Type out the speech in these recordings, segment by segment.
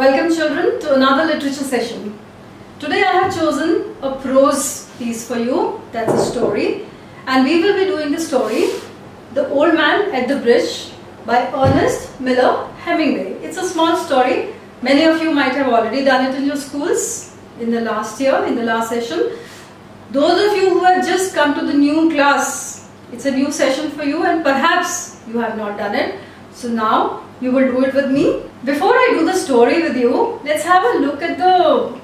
Welcome children to another literature session. Today I have chosen a prose piece for you, that's a story, and we will be doing the story The Old Man at the Bridge by Ernest Miller Hemingway. It's a small story. Many of you might have already done it in your schools in the last year, in the last session. Those of you who have just come to the new class, it's a new session for you and perhaps you have not done it. So now you will do it with me. Before I do the story with you, let's have a look at the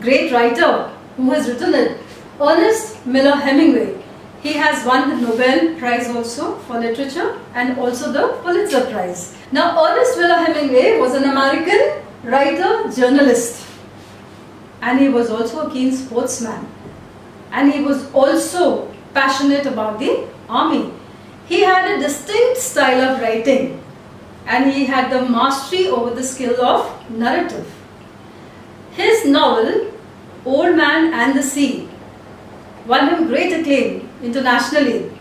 great writer who has written it, Ernest Miller Hemingway. He has won the Nobel Prize also for literature and also the Pulitzer Prize. Now Ernest Miller Hemingway was an American writer, journalist, and he was also a keen sportsman, and he was also passionate about the army. He had a distinct style of writing and he had the mastery over the skill of narrative. His novel, Old Man and the Sea, won him great acclaim internationally.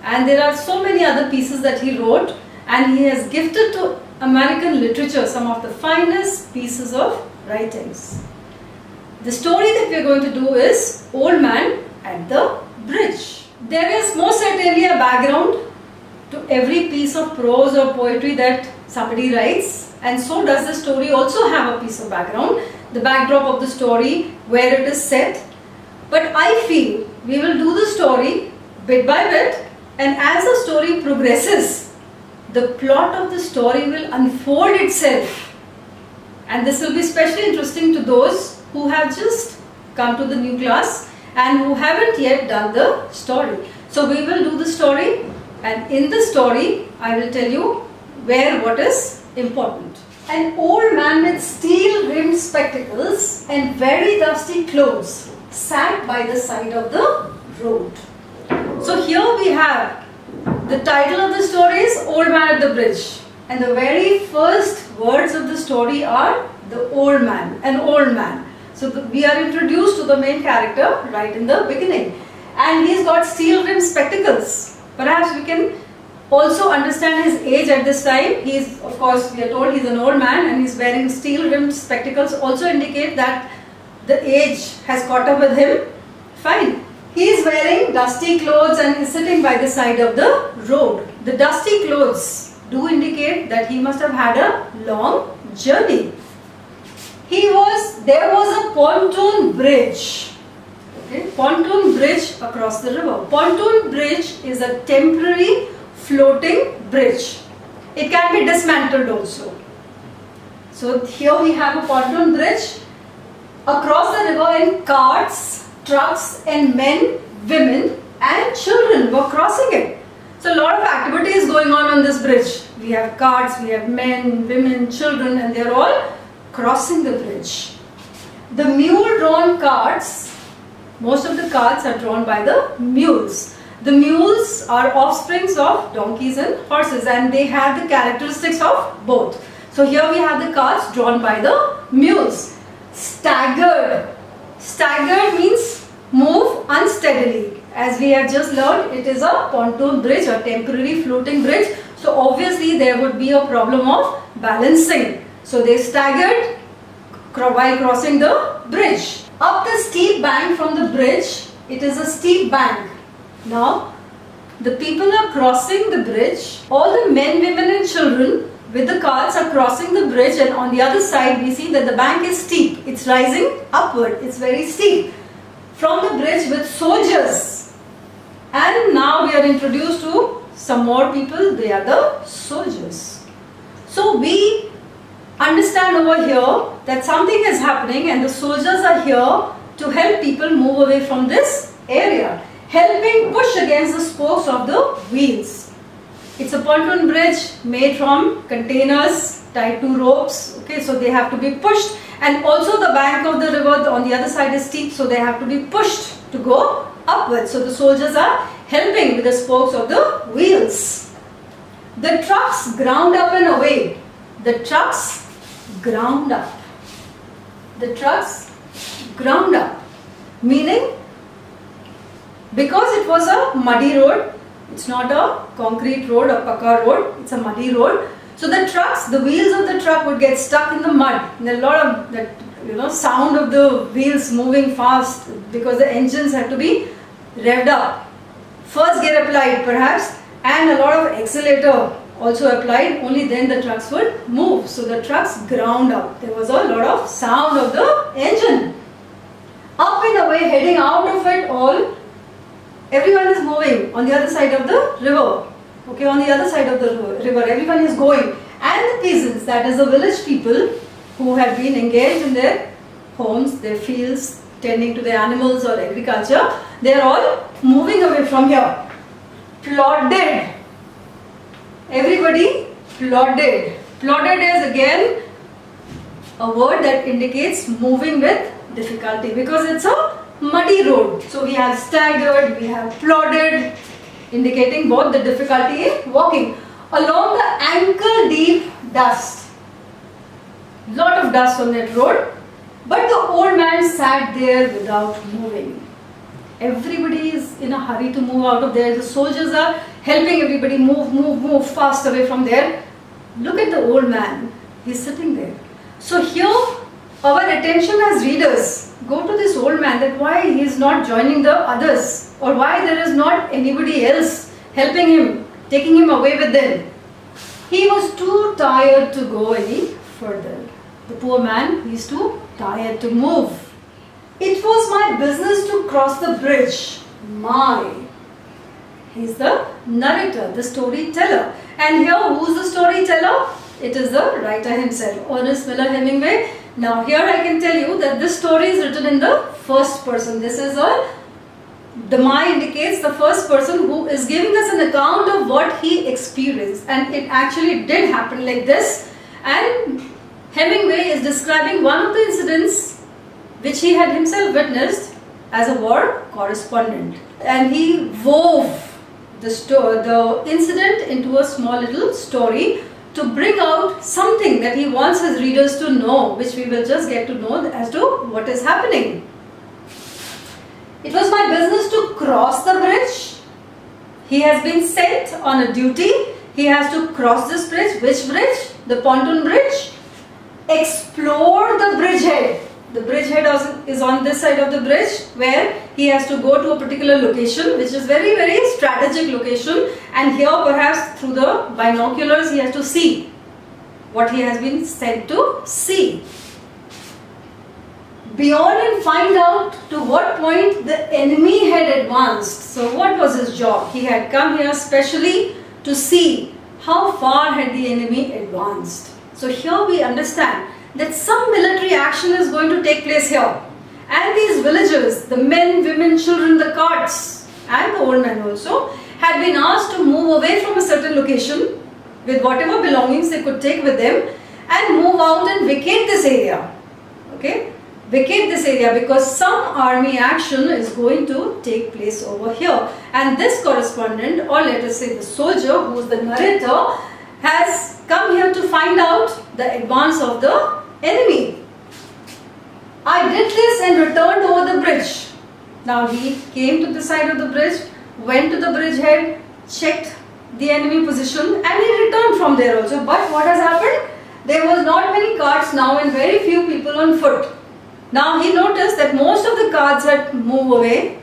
And there are so many other pieces that he wrote, and he has gifted to American literature some of the finest pieces of writings. The story that we are going to do is Old Man at the Bridge. There is most certainly a background to every piece of prose or poetry that somebody writes, and so does the story also have a piece of background, the backdrop of the story, where it is set. But I feel we will do the story bit by bit, and as the story progresses, the plot of the story will unfold itself, and this will be especially interesting to those who have just come to the new class and who haven't yet done the story. So we will do the story, and in the story I will tell you where what is important. An old man with steel-rimmed spectacles and very dusty clothes sat by the side of the road. So here we have the title of the story is Old Man at the Bridge, and the very first words of the story are the old man, an old man. So we are introduced to the main character right in the beginning, and he's got steel-rimmed spectacles. Perhaps we can also understand his age at this time. He's, of course, we are told he's an old man and he's wearing steel-rimmed spectacles, also indicate that the age has caught up with him. Fine. He is wearing dusty clothes and is sitting by the side of the road. The dusty clothes do indicate that he must have had a long journey. There was a pontoon bridge. Okay, pontoon bridge across the river. Pontoon bridge is a temporary floating bridge. It can be dismantled also. So here we have a pontoon bridge. Across the river in carts, trucks, and men, women and children were crossing it. So a lot of activity is going on this bridge. We have carts, we have men, women, children, and they are all crossing the bridge. The mule-drawn carts, most of the carts are drawn by the mules. The mules are offsprings of donkeys and horses, and they have the characteristics of both. So here we have the carts drawn by the mules. Staggered. Staggered means move unsteadily. As we have just learned, it is a pontoon bridge or temporary floating bridge. So obviously there would be a problem of balancing. So they staggered while crossing the bridge. Up the steep bank from the bridge, it is a steep bank. Now the people are crossing the bridge. All the men, women and children with the carts are crossing the bridge, and on the other side we see that the bank is steep. It's rising upward. It's very steep. From the bridge with soldiers. And now we are introduced to some more people. They are the soldiers. So we understand over here that something is happening and the soldiers are here to help people move away from this area, helping push against the spokes of the wheels. It's a pontoon bridge made from containers tied to ropes. Okay, so they have to be pushed, and also the bank of the river on the other side is steep, so they have to be pushed to go upwards. So the soldiers are helping with the spokes of the wheels. The trucks ground up and away. The trucks ground up. The trucks ground up. Meaning, because it was a muddy road, it's not a concrete road or pakka road, it's a muddy road. So the trucks, the wheels of the truck would get stuck in the mud. There are a lot of that, sound of the wheels moving fast because the engines have to be revved up. First gear applied perhaps, and a lot of accelerator also applied, only then the trucks would move. So the trucks ground up. There was a lot of sound of the engine. Up and away, heading out of it all, everyone is moving on the other side of the river. Okay, on the other side of the river, everyone is going. And the peasants, that is the village people who have been engaged in their homes, their fields, tending to their animals or agriculture, they are all moving away from here. Plodded. Everybody plodded. Plodded is again a word that indicates moving with difficulty because it's a muddy road. So we have staggered, we have plodded, indicating both the difficulty in walking. Along the ankle deep dust. Lot of dust on that road. But the old man sat there without moving. Everybody is in a hurry to move out of there. The soldiers are helping everybody move fast away from there. Look at the old man. He's sitting there. So here our attention as readers go to this old man, that why he is not joining the others, or why there is not anybody else helping him, taking him away with them. He was too tired to go any further. The poor man, he is too tired to move. It was my business to cross the bridge. He's the narrator, the storyteller. And here, who's the storyteller? It is the writer himself, Ernest Miller Hemingway. Now here I can tell you that this story is written in the first person. This is the my indicates the first person who is giving us an account of what he experienced. And it actually did happen like this. And Hemingway is describing one of the incidents which he had himself witnessed as a war correspondent. And he wove the incident into a small little story to bring out something that he wants his readers to know, which we will just get to know as to what is happening. It was my business to cross the bridge. He has been sent on a duty. He has to cross this bridge. Which bridge? The pontoon bridge. Explore the bridgehead. The bridgehead is on this side of the bridge, where he has to go to a particular location, which is very, very strategic location. And here perhaps through the binoculars he has to see what he has been sent to see. Beyond and find out to what point the enemy had advanced. So what was his job? He had come here specially to see how far had the enemy advanced. So here we understand that some military action is going to take place here. And these villagers, the men, women, children, the carts and the old man also, had been asked to move away from a certain location with whatever belongings they could take with them and move out and vacate this area. Okay? Vacate this area because some army action is going to take place over here. And this correspondent, or let us say the soldier who is the narrator, has come here to find out the advance of the enemy. I did this and returned over the bridge. Now he came to the side of the bridge, went to the bridgehead, checked the enemy position, and he returned from there also. But what has happened? There was not many carts now and very few people on foot. Now he noticed that most of the carts had moved away.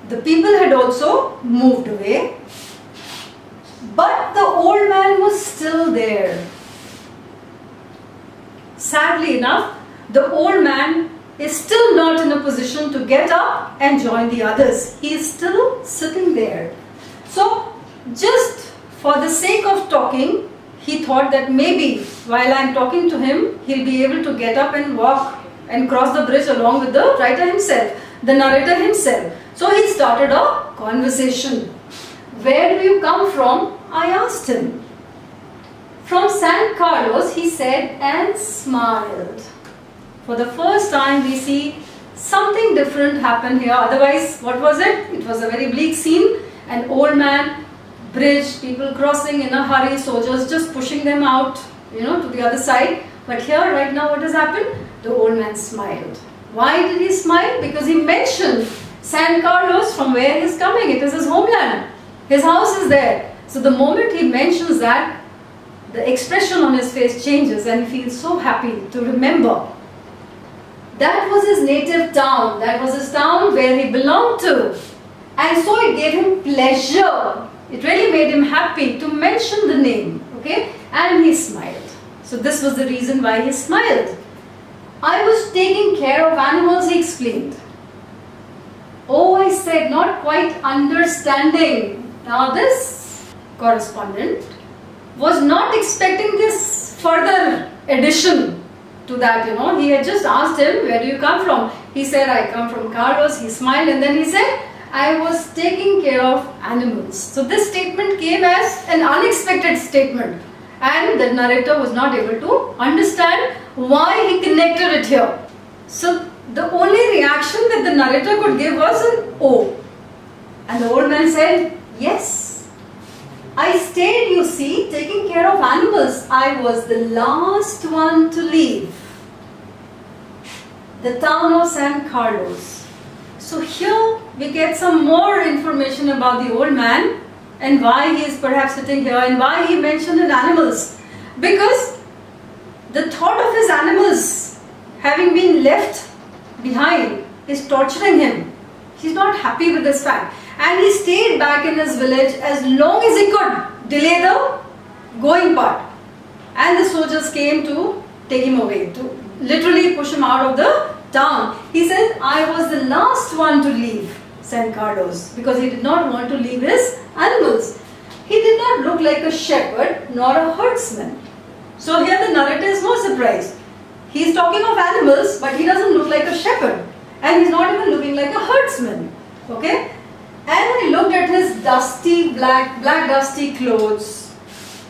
The people had also moved away. But the old man was still there. Sadly enough, the old man is still not in a position to get up and join the others. He is still sitting there. So, just for the sake of talking, he thought that maybe while I am talking to him, he'll be able to get up and walk and cross the bridge along with the writer himself, the narrator himself. So he started a conversation. Where do you come from? I asked him. From San Carlos, he said, and smiled. For the first time we see something different happen here. Otherwise, what was it? It was a very bleak scene. An old man, bridge, people crossing in a hurry, soldiers just pushing them out, to the other side. But here, right now, what has happened? The old man smiled. Why did he smile? Because he mentioned San Carlos, from where he is coming. It is his homeland. His house is there. So the moment he mentions that, the expression on his face changes and he feels so happy to remember. That was his native town, that was his town where he belonged to. And so it gave him pleasure, it really made him happy to mention the name, okay? And he smiled. So this was the reason why he smiled. I was taking care of animals, he explained. Oh, I said, not quite understanding. Now this correspondent was not expecting this further addition to that, He had just asked him, where do you come from? He said, I come from Carlos. He smiled and then he said, I was taking care of animals. So this statement came as an unexpected statement. And the narrator was not able to understand why he connected it here. So the only reaction that the narrator could give was an "oh." And the old man said, yes, I stayed, you see, taking care of animals. I was the last one to leave the town of San Carlos. So here we get some more information about the old man and why he is perhaps sitting here and why he mentioned the animals. Because the thought of his animals having been left behind is torturing him. He's not happy with this fact. And he stayed back in his village as long as he could delay the going part. And the soldiers came to take him away, to literally push him out of the town. He said, I was the last one to leave San Carlos because he did not want to leave his animals. He did not look like a shepherd nor a herdsman. So here the narrator is no surprise. He is talking of animals, but he doesn't look like a shepherd. And he's not even looking like a herdsman. Okay? And he looked at his dusty, black dusty clothes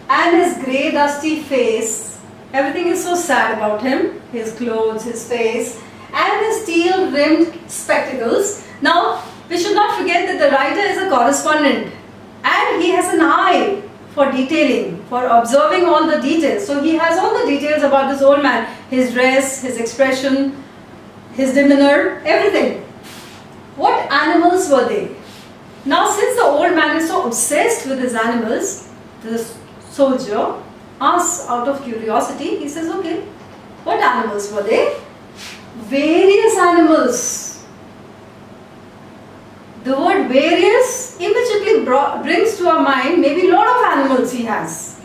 and his grey dusty face. Everything is so sad about him. His clothes, his face and his steel rimmed spectacles. Now, we should not forget that the writer is a correspondent and he has an eye for detailing, for observing all the details. So he has all the details about this old man, his dress, his expression, his demeanor, everything. What animals were they? Now since the old man is so obsessed with his animals, the soldier asks out of curiosity, he says, okay, what animals were they? Various animals. The word various immediately brings to our mind maybe a lot of animals he has.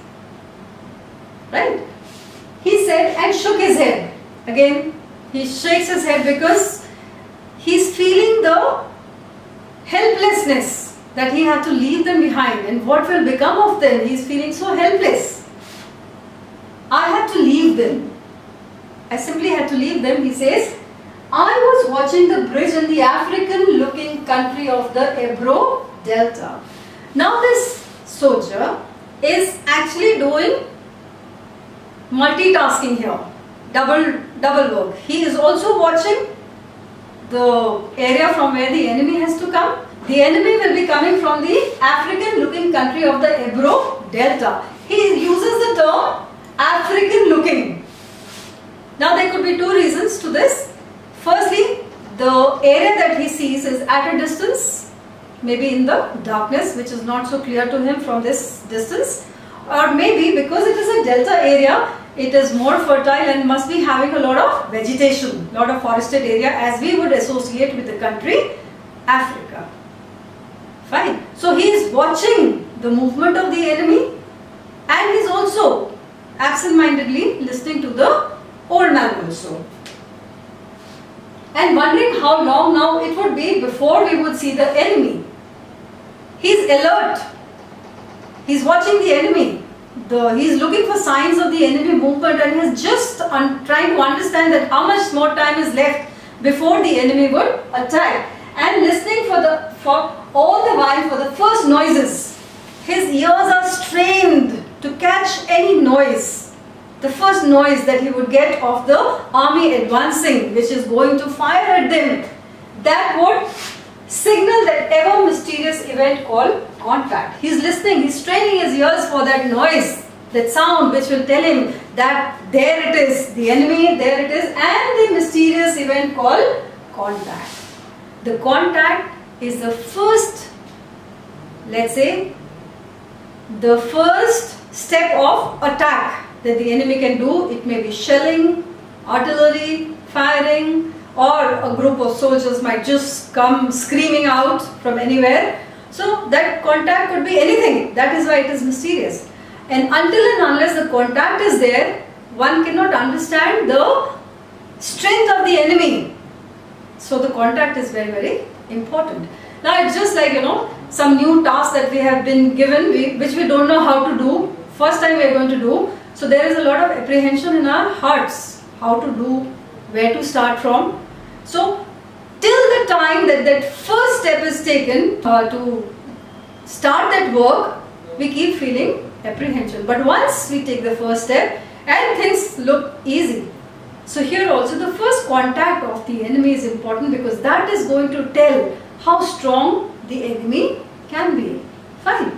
Right? He said and shook his head. Again, he shakes his head because he's feeling the helplessness that he had to leave them behind and what will become of them. He's feeling so helpless. I had to leave them. I simply had to leave them, he says. I was watching the bridge in the African looking country of the Ebro Delta. Now this soldier is actually doing multitasking here, double work. He is also watching the area from where the enemy has to come. The enemy will be coming from the African looking country of the Ebro Delta. He uses the term African looking. Now there could be two reasons to this. Firstly, the area that he sees is at a distance, maybe in the darkness, which is not so clear to him from this distance, or maybe because it is a delta area, it is more fertile and must be having a lot of vegetation, lot of forested area as we would associate with the country Africa. Fine. So he is watching the movement of the enemy and he is also absent-mindedly listening to the old man also. And wondering how long now it would be before we would see the enemy. He is alert. He is watching the enemy. He is looking for signs of the enemy movement and he is just trying to understand that how much more time is left before the enemy would attack. And listening for all the while for the first noises. His ears are strained to catch any noise. The first noise that he would get of the army advancing, which is going to fire at them, that would signal that ever mysterious event called contact. He is listening, he is straining his ears for that noise, that sound which will tell him that there it is, the enemy, there it is, and the mysterious event called contact. The contact is the first, let's say, the first step of attack that the enemy can do. It may be shelling, artillery, firing, or a group of soldiers might just come screaming out from anywhere. So that contact could be anything. That is why it is mysterious. And until and unless the contact is there, one cannot understand the strength of the enemy. So the contact is very, very important. Now it's just like, some new task that we have been given, which we don't know how to do. First time we are going to do. So there is a lot of apprehension in our hearts. How to do, where to start from. So till the time that first step is taken to start that work, we keep feeling apprehension. But once we take the first step and things look easy. So here also the first contact of the enemy is important, because that is going to tell how strong the enemy can be. Fine.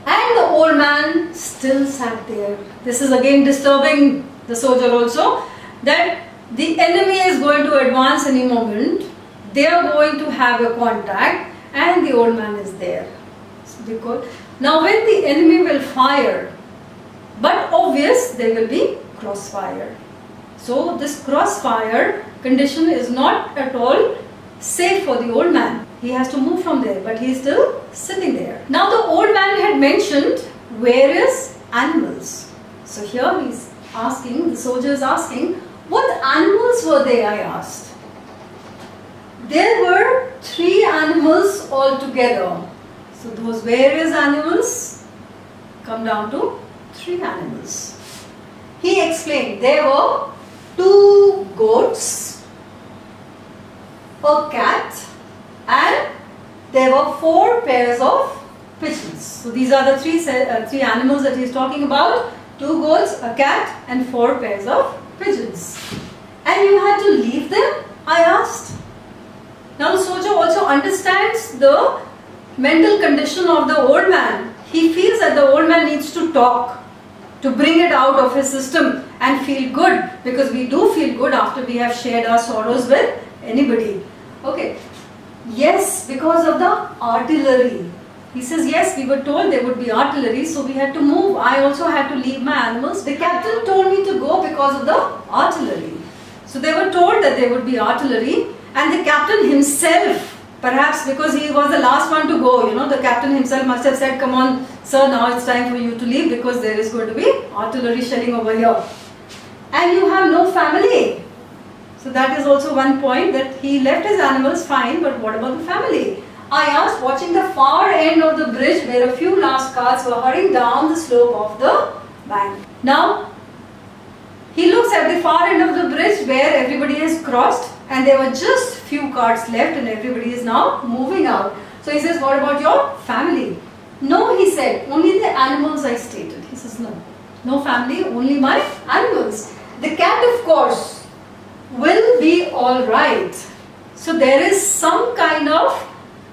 And the old man still sat there. This is again disturbing the soldier also, that the enemy is going to advance any moment. They are going to have a contact and the old man is there. Now when the enemy will fire, but obvious there will be crossfire. So this crossfire condition is not at all safe for the old man. He has to move from there, but he is still sitting there. Now the old man had mentioned various animals. So here he is asking, the soldier is asking, what animals were they, I asked. There were 3 animals altogether. So those various animals come down to 3 animals. He explained there were 2 goats, a cat, and there were 4 pairs of pigeons. So these are the 3 animals that he is talking about. 2 goats, a cat, and 4 pairs of pigeons. And you had to leave them, I asked. Now the soldier also understands the mental condition of the old man. He feels that the old man needs to talk, to bring it out of his system and feel good, because we do feel good after we have shared our sorrows with anybody. Okay. Yes, because of the artillery. He says, yes, we were told there would be artillery, so we had to move. I also had to leave my animals. The captain told me to go because of the artillery. So they were told that there would be artillery, and the captain himself, perhaps because he was the last one to go, the captain himself must have said, come on, sir, now it's time for you to leave, because there is going to be artillery shelling over here. And you have no family. So that is also one point, that he left his animals fine, but what about the family? I asked, watching the far end of the bridge where a few last carts were hurrying down the slope of the bank. Now, he looks at the far end of the bridge where everybody has crossed and there were just few carts left and everybody is now moving out. So he says, what about your family? No, he said, only the animals I stated. He says, no, no family, only my animals. The cat, of course, will be alright. So there is some kind of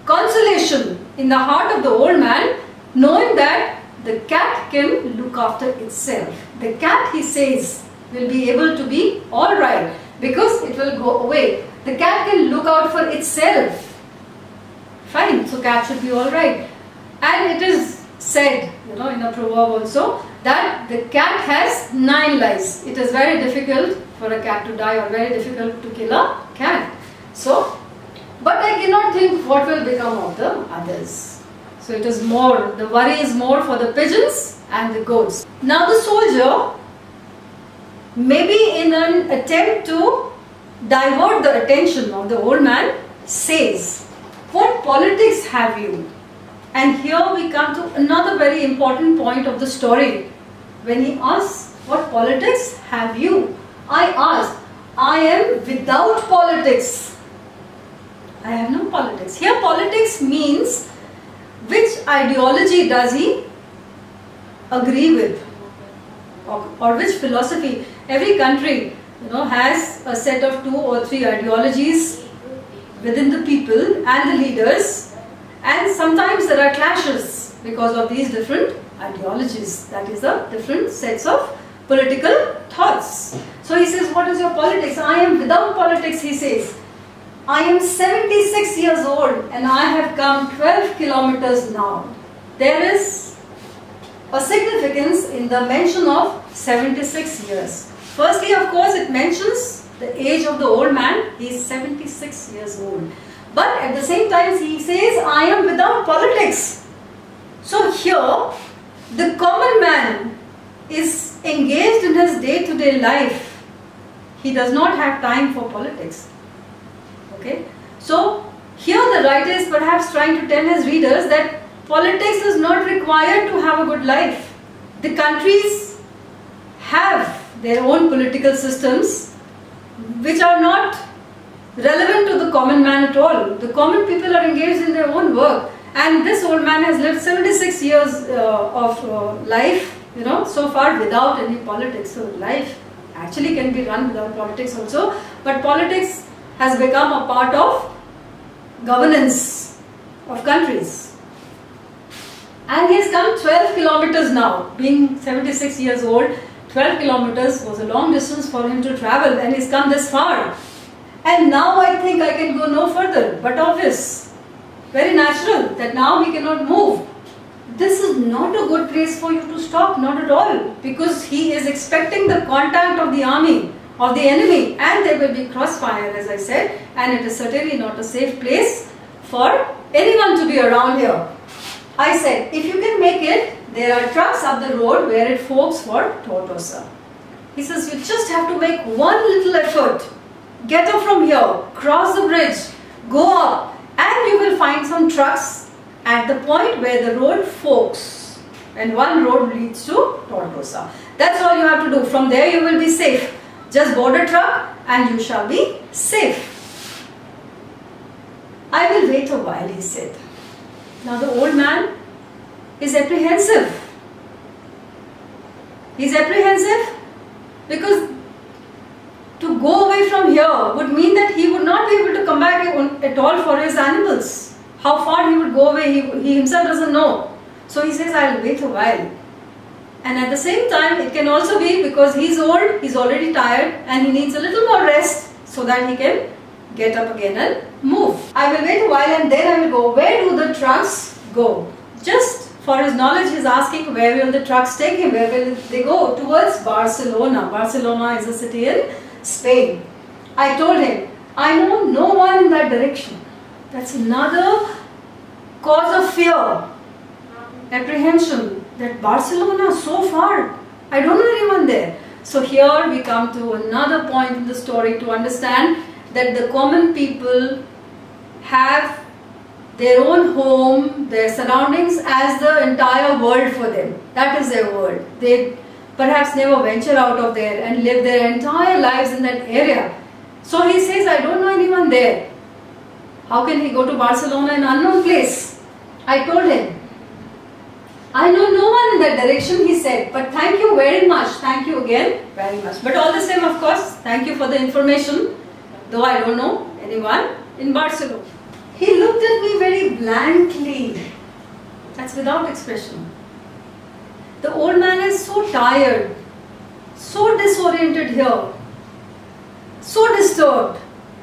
consolation in the heart of the old man, knowing that the cat can look after itself. The cat, he says, will be able to be alright because it will go away. The cat can look out for itself. Fine, so cat should be alright. And it is said, in a proverb also, that the cat has 9 lives. It is very difficult for a cat to die or very difficult to kill a cat. So, but I cannot think what will become of the others. So it is more, the worry is more for the pigeons and the goats. Now the soldier, maybe in an attempt to divert the attention of the old man, says, what politics have you? And here we come to another very important point of the story. When he asks, what politics have you? I asked, I am without politics. I have no politics. Here politics means which ideology does he agree with, or which philosophy. Every country has a set of 2 or 3 ideologies within the people and the leaders, and sometimes there are clashes because of these different ideologies, that is the different sets of political thoughts. So he says, what is your politics? I am without politics, he says. I am 76 years old and I have come 12 kilometers now. There is a significance in the mention of 76 years. Firstly, of course, it mentions the age of the old man. He is 76 years old. But at the same time, he says, I am without politics. So here, the common man is engaged in his day-to-day life. He does not have time for politics. Okay? So, here the writer is perhaps trying to tell his readers that politics is not required to have a good life. The countries have their own political systems which are not relevant to the common man at all. The common people are engaged in their own work, and this old man has lived 76 years of life, so far without any politics. So life actually can be run without politics also, but politics has become a part of governance of countries. And he has come 12 kilometers now, being 76 years old. 12 kilometers was a long distance for him to travel, and he's come this far. And now I think I can go no further, but obvious, very natural that now he cannot move. This is not a good place for you to stop, not at all, because he is expecting the contact of the army, of the enemy, and there will be crossfire, as I said, and it is certainly not a safe place for anyone to be around here. I said, if you can make it, there are trucks up the road where it forks for Tortosa. He says, you just have to make one little effort. Get up from here, cross the bridge, go up, and you will find some trucks at the point where the road forks. And one road leads to Tortosa. That's all you have to do. From there you will be safe. Just board a truck and you shall be safe. I will wait a while, he said. Now the old man is apprehensive. He's apprehensive because to go away from here would mean that he would not be able to come back at all for his animals. How far he would go away, he himself doesn't know. So he says, I'll wait a while. And at the same time, it can also be because he's old, he's already tired, and he needs a little more rest so that he can get up again and move. I will wait a while and then I will go. Where do the trucks go? Just for his knowledge, he's asking, where will the trucks take him? Where will they go? Towards Barcelona. Barcelona is a city in Spain. I told him, I know no one in that direction. That's another cause of fear, apprehension, that Barcelona is so far. I don't know anyone there. So here we come to another point in the story to understand that the common people have their own home, their surroundings as the entire world for them. That is their world. They perhaps never venture out of there and live their entire lives in that area. So he says, I don't know anyone there. How can he go to Barcelona, an unknown place? I told him, I know no one in that direction, he said, but thank you very much. Thank you again very much. But all the same, of course, thank you for the information, though I don't know anyone in Barcelona. He looked at me very blankly. That's without expression. The old man is so tired, so disoriented here, so disturbed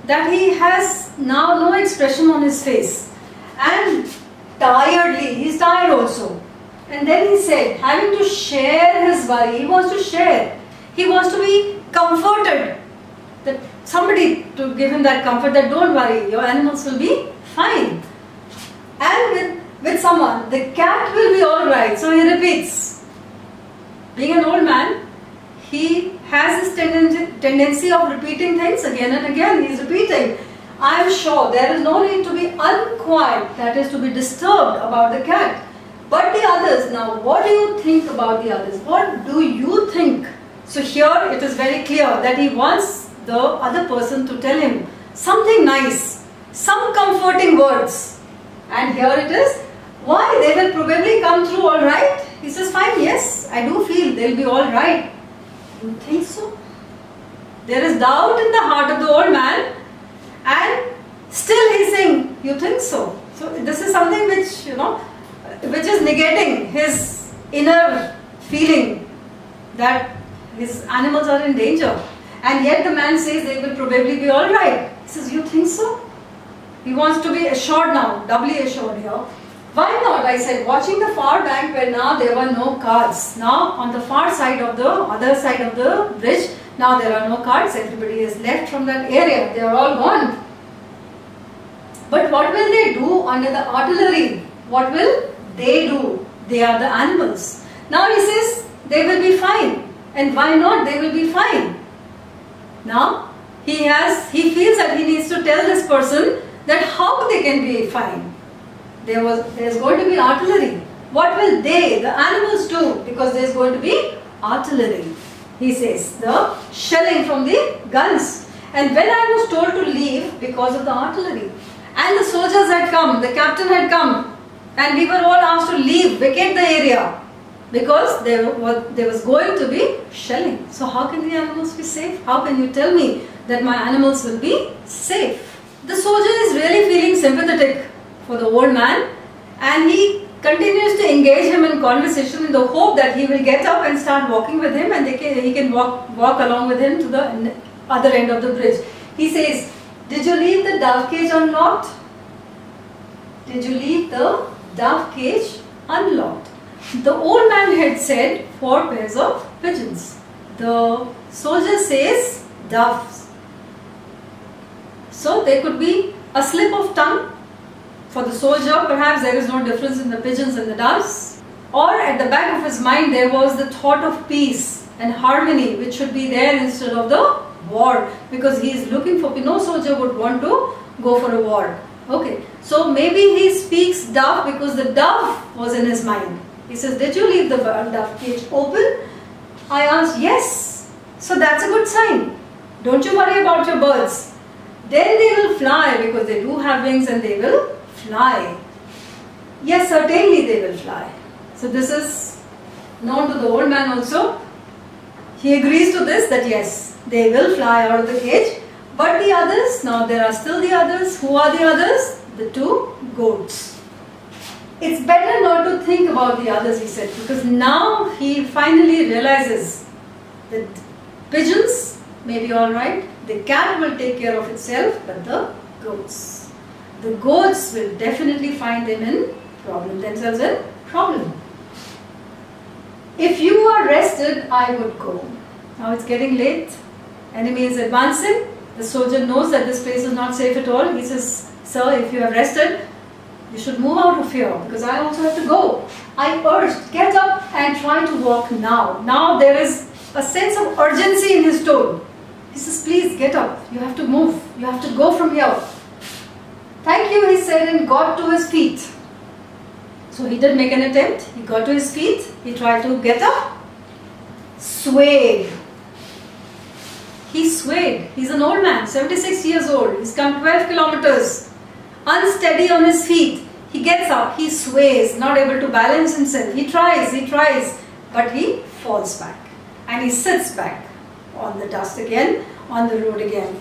that he has now no expression on his face. And tiredly, he's tired also. And then he said, having to share his worry, he wants to share. He wants to be comforted. That somebody to give him that comfort that don't worry, your animals will be fine. And with someone, the cat will be alright. So he repeats. Being an old man, he has this tendency of repeating things again and again. He is repeating. I am sure there is no need to be unquiet, that is to be disturbed about the cat. But the others, now what do you think about the others? What do you think? So here it is very clear that he wants the other person to tell him something nice, some comforting words. And here it is, why? They will probably come through alright. He says, fine, yes, I do feel they will be alright. You think so? There is doubt in the heart of the old man, and still he is saying, you think so? So this is something which, which is negating his inner feeling that his animals are in danger. And yet the man says they will probably be alright. He says, you think so? He wants to be assured now, doubly assured here. Why not? I said, watching the far bank where now there were no cars. Now on the far side of the other side of the bridge, now there are no cars. Everybody is left from that area. They are all gone. But what will they do under the artillery? What will they do? They are the animals. Now he says they will be fine. And why not? They will be fine. Now he feels that he needs to tell this person that how they can be fine. There's going to be artillery. What will they, the animals, do? Because there's going to be artillery. He says, the shelling from the guns. And when I was told to leave because of the artillery, and the soldiers had come, the captain had come, and we were all asked to leave, vacate the area, because there was going to be shelling. So how can the animals be safe? How can you tell me that my animals will be safe? The soldier is really feeling sympathetic for the old man, and he continues to engage him in conversation in the hope that he will get up and start walking with him, and he can walk along with him to the other end of the bridge. He says, "Did you leave the dove cage unlocked? Did you leave the dove cage unlocked?" The old man had said 4 pairs of pigeons. The soldier says doves. So there could be a slip of tongue. For the soldier, perhaps there is no difference in the pigeons and the doves. Or at the back of his mind there was the thought of peace and harmony which should be there instead of the war, because he is looking for, no soldier would want to go for a war. Okay, so maybe he speaks dove because the dove was in his mind. He says, "Did you leave the dove cage open?" I asked, "Yes." So that's a good sign. Don't you worry about your birds. Then they will fly, because they do have wings and they will fly. Yes, certainly they will fly. So this is known to the old man also. He agrees to this, that yes, they will fly out of the cage. But the others, now there are still the others. Who are the others? The 2 goats. It's better not to think about the others, he said, because now he finally realizes that pigeons may be alright, the cat will take care of itself, but the goats will definitely find themselves in problem. If you are rested, I would go. Now it's getting late. Enemy is advancing. The soldier knows that this place is not safe at all. He says, "Sir, if you have rested, you should move out of here, because I also have to go." I urged, "Get up and try to walk now." Now there is a sense of urgency in his tone. He says, "Please get up. You have to move. You have to go from here." "Thank you," he said, and got to his feet. So he did make an attempt. He got to his feet. He tried to get up. Swayed. He swayed. He's an old man, 76 years old. He's come 12 kilometers. Unsteady on his feet. He gets up. He sways, not able to balance himself. He tries, but he falls back. And he sits back on the dust again, on the road again,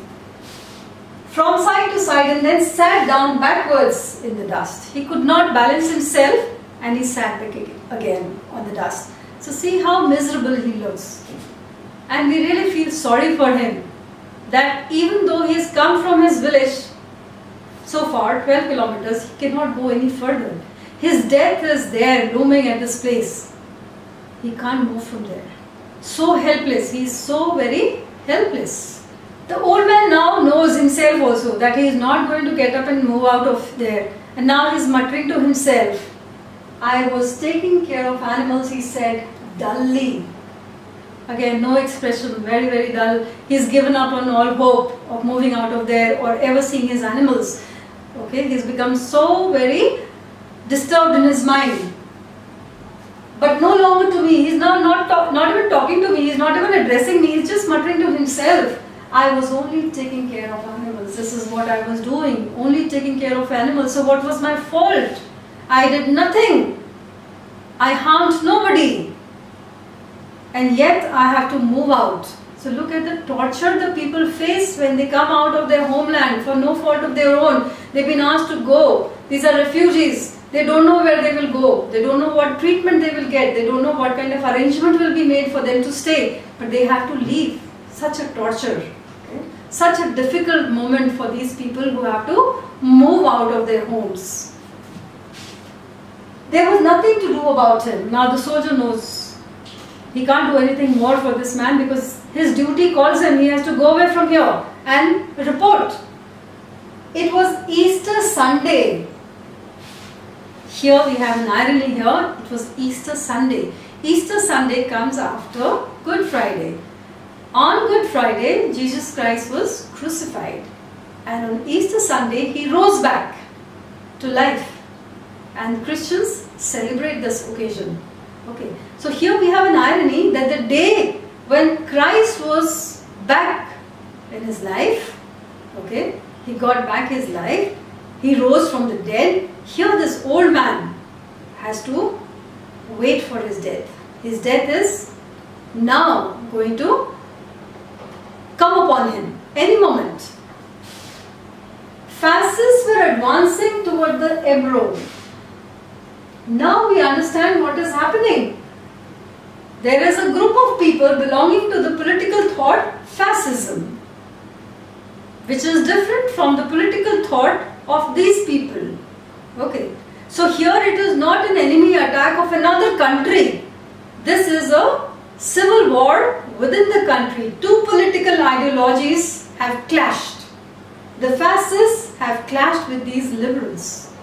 from side to side, and then sat down backwards in the dust. He could not balance himself, and he sat back again on the dust. So see how miserable he looks. And we really feel sorry for him, that even though he has come from his village so far, 12 kilometers, he cannot go any further. His death is there, looming at this place. He can't move from there. So helpless, he is so very helpless. The old man now knows himself also that he is not going to get up and move out of there. And now he is muttering to himself. "I was taking care of animals," he said dully. Again, no expression, very, very dull. He's given up on all hope of moving out of there or ever seeing his animals. Okay, he's become so very disturbed in his mind. But no longer to me. He's now not even talking to me. He's not even addressing me. He's just muttering to himself. "I was only taking care of animals. This is what I was doing. Only taking care of animals. So what was my fault? I did nothing. I harmed nobody. And yet I have to move out." So look at the torture the people face when they come out of their homeland for no fault of their own. They've been asked to go. These are refugees. They don't know where they will go. They don't know what treatment they will get. They don't know what kind of arrangement will be made for them to stay. But they have to leave. Such a torture. Okay? Such a difficult moment for these people who have to move out of their homes. There was nothing to do about him. Now the soldier knows he can't do anything more for this man because his duty calls him. He has to go away from here and report. It was Easter Sunday. Here we have an irony here. It was Easter Sunday. Easter Sunday comes after Good Friday. On Good Friday, Jesus Christ was crucified. And on Easter Sunday, he rose back to life. And Christians celebrate this occasion. Okay. So here we have an irony that the day when Christ was back in his life, okay, he got back his life, he rose from the dead. Here this old man has to wait for his death. His death is now going to come upon him any moment. Fascists were advancing toward the Ebro. Now we understand what is happening. There is a group of people belonging to the political thought fascism, which is different from the political thought of these people. Okay. So here it is not an enemy attack of another country. This is a civil war within the country. Two political ideologies have clashed. The fascists have clashed with these liberals.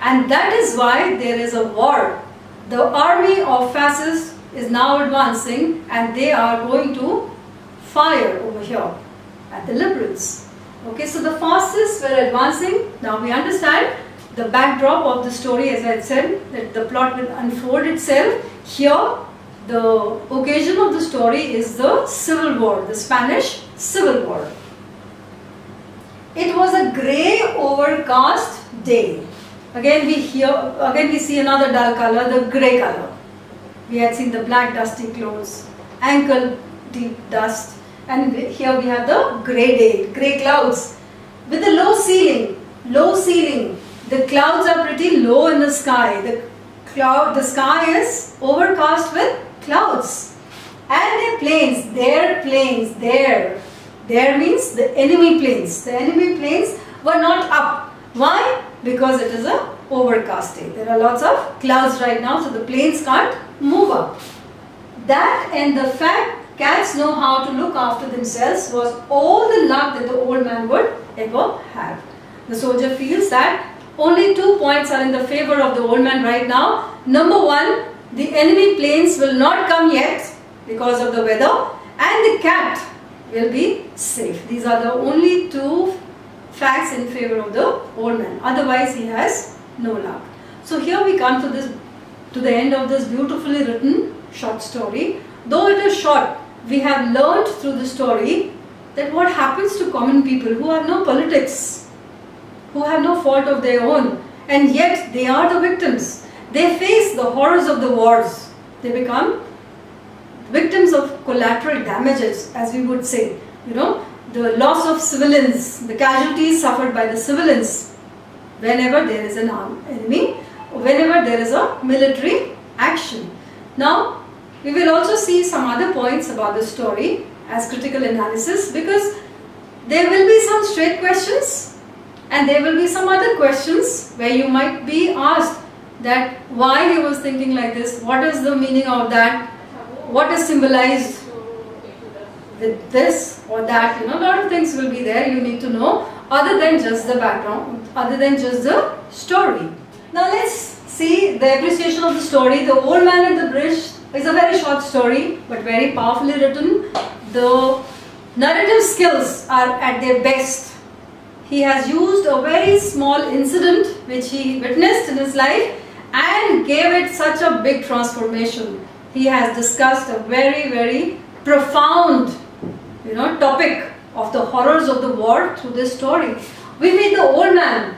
And that is why there is a war. The army of fascists is now advancing and they are going to fire over here at the liberals. Okay, so the fascists were advancing. Now we understand the backdrop of the story, as I said, that the plot will unfold itself. Here, the occasion of the story is the Civil War, the Spanish Civil War. It was a grey, overcast day. Again we see another dull color, the grey color. We had seen the black dusty clothes, ankle deep dust, and here we have the grey day, grey clouds with a low ceiling. Low ceiling. The clouds are pretty low in the sky. The sky is overcast with clouds. And their planes, there means the enemy planes. The enemy planes were not up. Why? Because it is a overcast day. There are lots of clouds right now, so the planes can't move up. That and the fact cats know how to look after themselves was all the luck that the old man would ever have. The soldier feels that only 2 points are in the favor of the old man right now. Number one, the enemy planes will not come yet because of the weather, and the cat will be safe. These are the only two facts in favor of the old man. Otherwise, he has no luck. So here we come to the end of this beautifully written short story. Though it is short, we have learned through the story that what happens to common people who have no politics, who have no fault of their own, and yet they are the victims. They face the horrors of the wars. They become victims of collateral damages, as we would say. You know, the loss of civilians, the casualties suffered by the civilians whenever there is an enemy, whenever there is a military action. Now, we will also see some other points about the story as critical analysis, because there will be some straight questions and there will be some other questions where you might be asked that why he was thinking like this, what is the meaning of that, what is symbolized with this or that. You know, a lot of things will be there you need to know other than just the background, other than just the story. Now let's see the appreciation of the story. The Old Man at the Bridge is a very short story but very powerfully written. The narrative skills are at their best. He has used a very small incident which he witnessed in his life and gave it such a big transformation. He has discussed a very, very profound, you know, topic of the horrors of the war through this story. We meet the old man,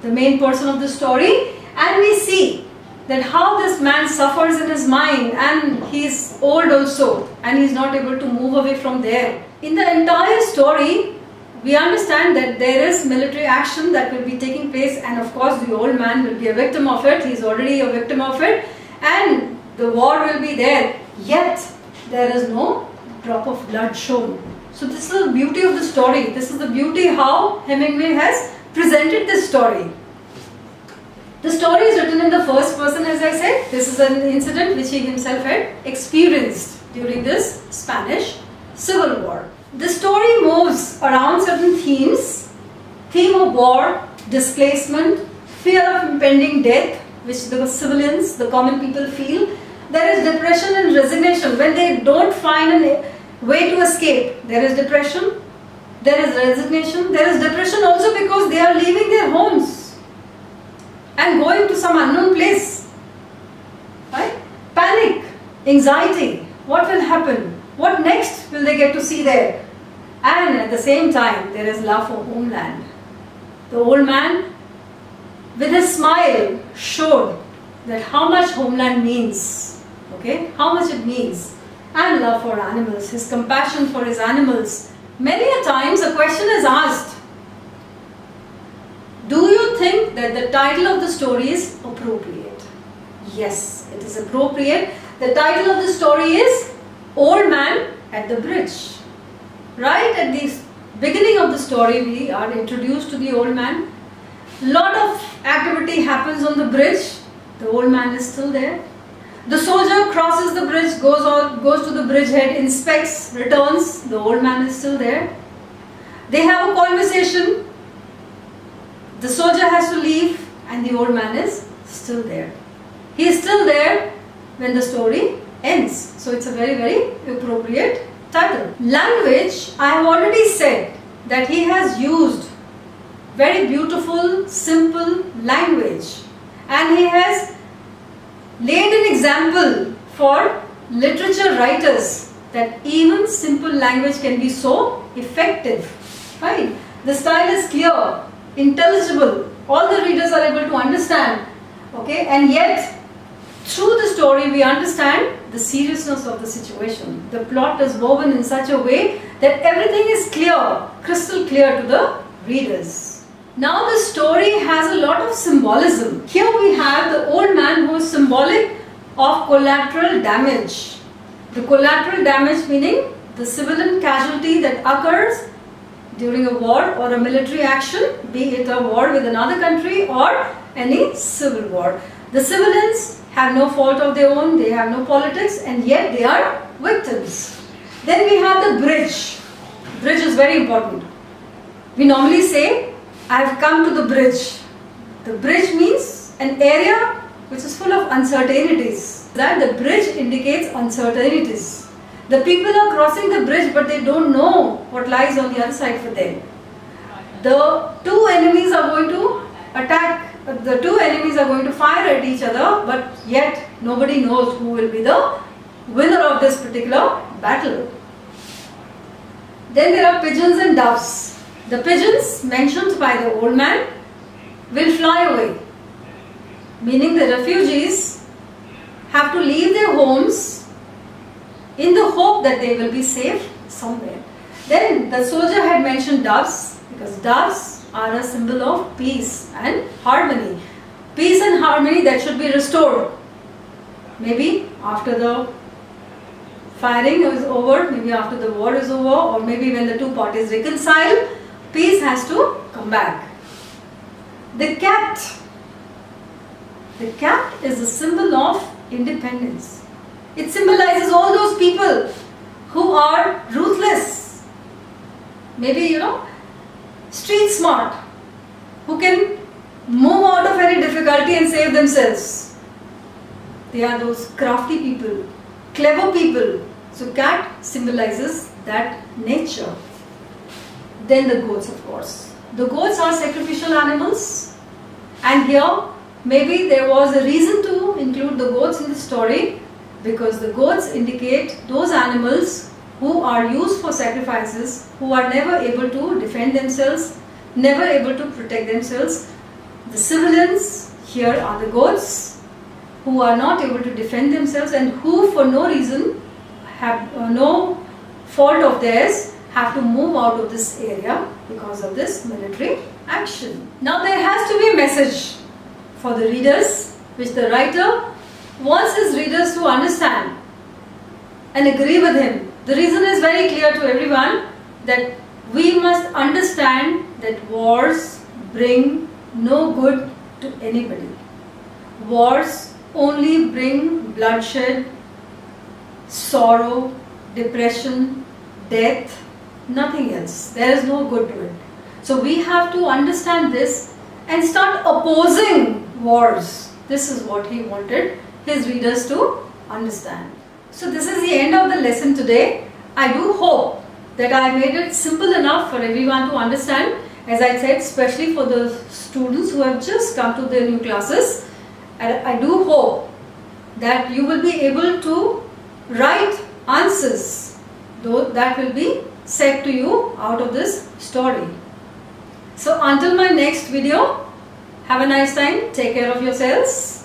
the main person of the story, and we see that how this man suffers in his mind, and he is old also and he is not able to move away from there. In the entire story, we understand that there is military action that will be taking place, and of course the old man will be a victim of it. He is already a victim of it, and the war will be there, yet there is no drop of blood shown. So this is the beauty of the story. This is the beauty how Hemingway has presented this story. The story is written in the first person, as I said. This is an incident which he himself had experienced during this Spanish Civil War. The story moves around certain themes: theme of war, displacement, fear of impending death, which the civilians, the common people feel. There is depression and resignation. When they don't find a way to escape, there is depression, there is resignation, there is depression also because they are leaving their homes and going to some unknown place. Right? Panic, anxiety, what will happen? What next will they get to see there? And at the same time, there is love for homeland. The old man, with his smile, showed that how much homeland means, okay, how much it means, and love for animals, his compassion for his animals. Many a times a question is asked, do you think that the title of the story is appropriate? Yes, it is appropriate. The title of the story is Old Man at the Bridge. Right at the beginning of the story, we are introduced to the old man. Lot of activity happens on the bridge. The old man is still there. The soldier crosses the bridge, goes to the bridgehead, inspects, returns. The old man is still there. They have a conversation. The soldier has to leave and the old man is still there. He is still there when the story ends. So it's a very, very appropriate title. Language, I have already said that he has used very beautiful, simple language, and he has laid an example for literature writers that even simple language can be so effective. Right? The style is clear, intelligible, all the readers are able to understand, okay, and yet through the story we understand the seriousness of the situation. The plot is woven in such a way that everything is clear, crystal clear to the readers. Now the story has a lot of symbolism. Here we have the old man who is symbolic of collateral damage. The collateral damage meaning the civilian casualty that occurs during a war or a military action, be it a war with another country or any civil war. The civilians have no fault of their own, they have no politics, and yet they are victims. Then we have the bridge. Bridge is very important. We normally say, I have come to the bridge. The bridge means an area which is full of uncertainties. That the bridge indicates uncertainties. The people are crossing the bridge but they don't know what lies on the other side for them. The two enemies are going to attack. The two enemies are going to fire at each other, but yet nobody knows who will be the winner of this particular battle. Then there are pigeons and doves. The pigeons mentioned by the old man will fly away, meaning the refugees have to leave their homes in the hope that they will be safe somewhere. Then the soldier had mentioned doves, because doves are a symbol of peace and harmony. Peace and harmony that should be restored. Maybe after the firing is over, maybe after the war is over, or maybe when the two parties reconcile, peace has to come back. The cat. The cat is a symbol of independence. It symbolizes all those people who are ruthless. Maybe, street smart, who can move out of any difficulty and save themselves. They are those crafty people, clever people. So cat symbolizes that nature. Then the goats, of course. The goats are sacrificial animals, and here maybe there was a reason to include the goats in the story, because the goats indicate those animals who are used for sacrifices, who are never able to defend themselves, never able to protect themselves. The civilians here are the goats who are not able to defend themselves and who for no reason, have no fault of theirs, have to move out of this area because of this military action. Now there has to be a message for the readers which the writer wants his readers to understand and agree with him. The reason is very clear to everyone, that we must understand that wars bring no good to anybody. wars only bring bloodshed, sorrow, depression, death, nothing else. There is no good to it. So we have to understand this and start opposing wars. This is what he wanted his readers to understand. So this is the end of the lesson today. I do hope that I made it simple enough for everyone to understand. As I said, especially for the students who have just come to their new classes. And I do hope that you will be able to write answers, though that will be said to you out of this story. So until my next video, have a nice time, take care of yourselves.